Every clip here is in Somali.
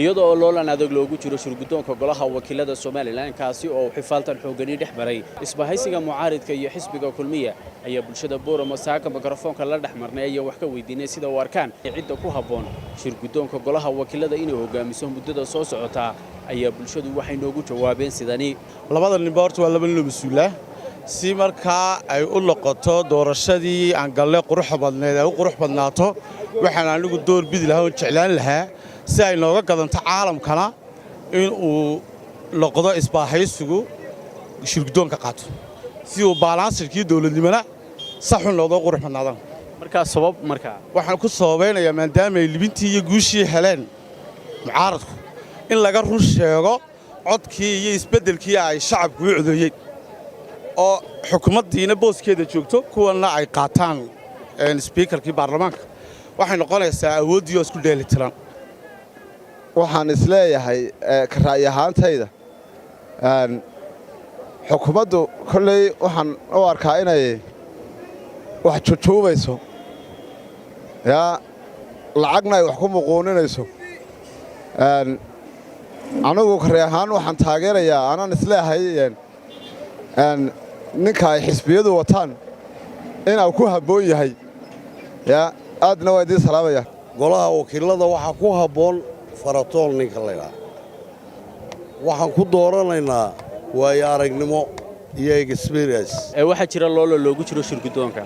iyadoo oo loolan adag loogu jiro shirgudoonka golaha wakiilada Soomaaliland kaasi oo xifaaltan xoogani dhex maray isbahaysiga mucaaridka iyo xisbiga kulmiya ayaa bulshada Booramo saaka mikrofoonka la dhex marnay ayaa wax ka weydiinay sida uu arkaan cidda ku haboon shirgudoonka golaha wakiilada inay hogaamiso muddada soo socota ayaa bulshadu waxay noogu jawaabeen sidani labada nin horta waa laba nin mas'uula si markaa ay u noqoto doorashadii aan galle qurux badneed ay u qurux badnaato waxaan anigu door bid lahaa oo jeclaan lahaa si ay nooga gadanto caalamkana in uu noqdo isbaahaysigu shirgudoonka qaato si uu balansirkii dawladnimada sax u noqdo qurux badnaadan markaa sabab waxaan ku sababeynayaa maadaama ay libintii iyo guushii heleen mucaaradku in laga run sheego codkii iyo isbeddelkii ay shacabku u codeeyeen oo xukuumaddiina booskeeda joogto kuwana ay qaataan speakerkii baarlamaanka waxay noqonaysaa awooddii oo isku dheelitiran waxaan isleeyahay ka ra'yi ahaantayda xukuumaddu kolley waxaan u arkaa inay wax jujuubayso yaa lacagna ay wax ku muquuninayso anigu ka ra'yi ahaan waxaan taageerayaa anaan isleeyahay ninka ay xisbiyadu wataan inuu ku habboon yahay yaa aadna waa idiin salaamaya golaha wakiilada waxaa ku habboon faratoon ninka la yidhaahdo waxaan ku dooranaynaa waayo aragnimo iyo experience waxaa jira loola loogu jiro shirgudoonka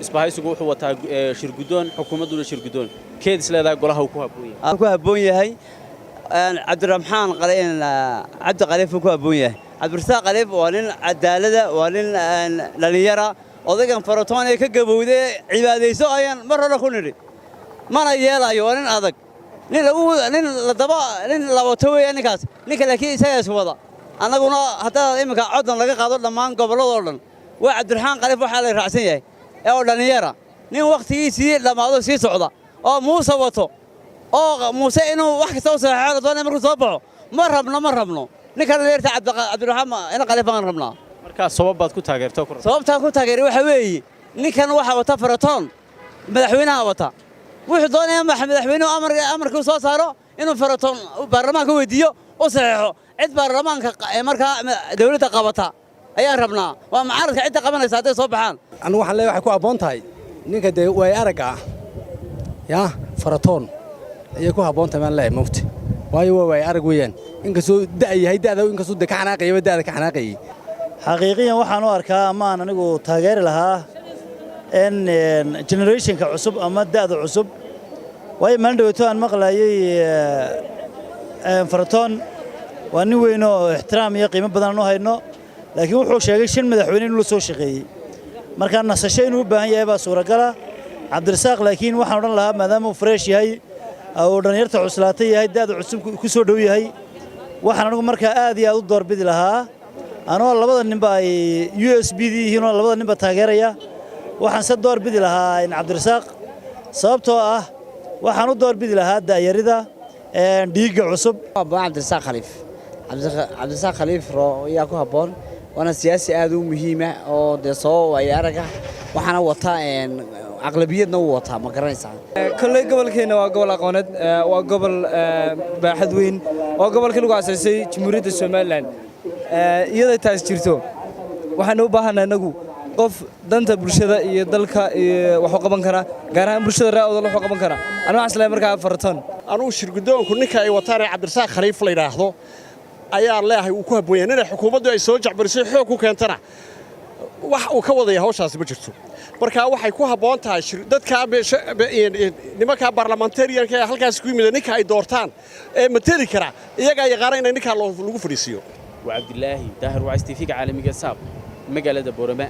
isbahaysigu wuxuu wataa shirgudoon xukuumadduna shirgudoon keed isleedahay golaha uu ku habboon yahay cabdiraxmaan cabdi qaliif ku habboon yahay cabdirasaaq qaliif waa nin cadaalada waa nin dhalinyara odaygan faratoon ee ka gabowday cibaadayso ayaan mar hore ku nidhi mana yeelayo waa nin adag nin la wato weeyaa ninkaas ninka laakiin isagaa is wada annaguna haddaa iminka coddan laga qaado dhammaan gobolladoo dhan waa cabdiraxmaan qaliif waxaa la raacsan yahay oo dhalinyara nin wakhtigiisii dhammaado sii socda oo muuse wato oo muuse inuu wax kasta u saxeexo doonay markuu soo baxo ma rabno ninka dhalinyarta cabdiraxmaan ina qaliif baan rabnaa markaa sababbaad ku taageerto sababtaan ku taageeray waxa weeye ninkan waxa wata faratoon madaxweynaha wata wuxuu doonayaa madaxweynuhu amarkii soo saaro inuu faratoon baarlamaanka weydiiyo u saxeexo cid baarlamaanka markaa dawladda qabata ayaan rabnaa waa mucaaradka cidda qabanaysa hadday soo baxaan anigu waxaan leeyahay waxay ku habboon tahay ninka dee waay aragga ah yaa faratoon ayay ku habboon tahay baan leeyahay mugti waayo waa waay arag weeyaan inkastoo yahay da'da inkastoo ka xanaaqayaba da'da ka xanaaqayay xaqiiqiyan waxaan u arkaa amaan anigu taageeri lahaa in generationka cusub ama da'da cusub waayo maalin dhawaato aan maqlaayay faratoon waa nin weyn oo ixtiraam iyo qiimo badan u hayno laakiin wuxuu sheegay 5 madaxweyne inuu la soo shaqeeyey markaa nasasho inuu u baahan yahay baa suuragala cabdirasaaq laakiin waxaan odhan lahaa maadaama uu fresh yahay oo dhalinyarta cuslaatay yahay da'da cusub ku soo dhow yahay waxaan anigu markaa aad iyo aad u doorbidi lahaa anoo labada ninba ay USB-d yihiin oo labada ninba taageeraya waxaan se doorbidi lahaa in cabdirasaaq sababtoo ah waxaan u doorbidi lahaa da'yarida dhiigga cusub cabdirasaaq khaliif yaa ku habboon waana siyaasi aad u muhiima oo dee soo waaya araga waxaana wataa aqlabiyadna uu wataa ma garanaysaa kolley gobolkeena waa gobol aqooneed waa gobol baaxad weyn oo gobolkii lagu asaasay jamhuuriyadda Soomaaliland iyada taas jirto waxaan u baahanahay inagu qof danta bulshada iyo dalka wax u qaban kara gaar ahaan bulshada raadooda wax u qaban kara aniga asla markaa faratoon anigu shirgudoonku ninka ay wataan cabdirasaaq khaliif la yiraahdo ayaan leeyahay uu ku habboon yahay in xukuumaddu ay soo jacbarisay xoog ku keentana wax uu ka wadaya hawshaasi ma jirto marka waxay ku habboon tahay dadka nimanka parliamentarianka ee halkaas ku yimid ninka ay doortaan ee matali kara iyaga yaqaan in ninka lagu fadhiisiyo وعبد الله داهر وعيس تيفيق عالمي قصاب مقالة بورما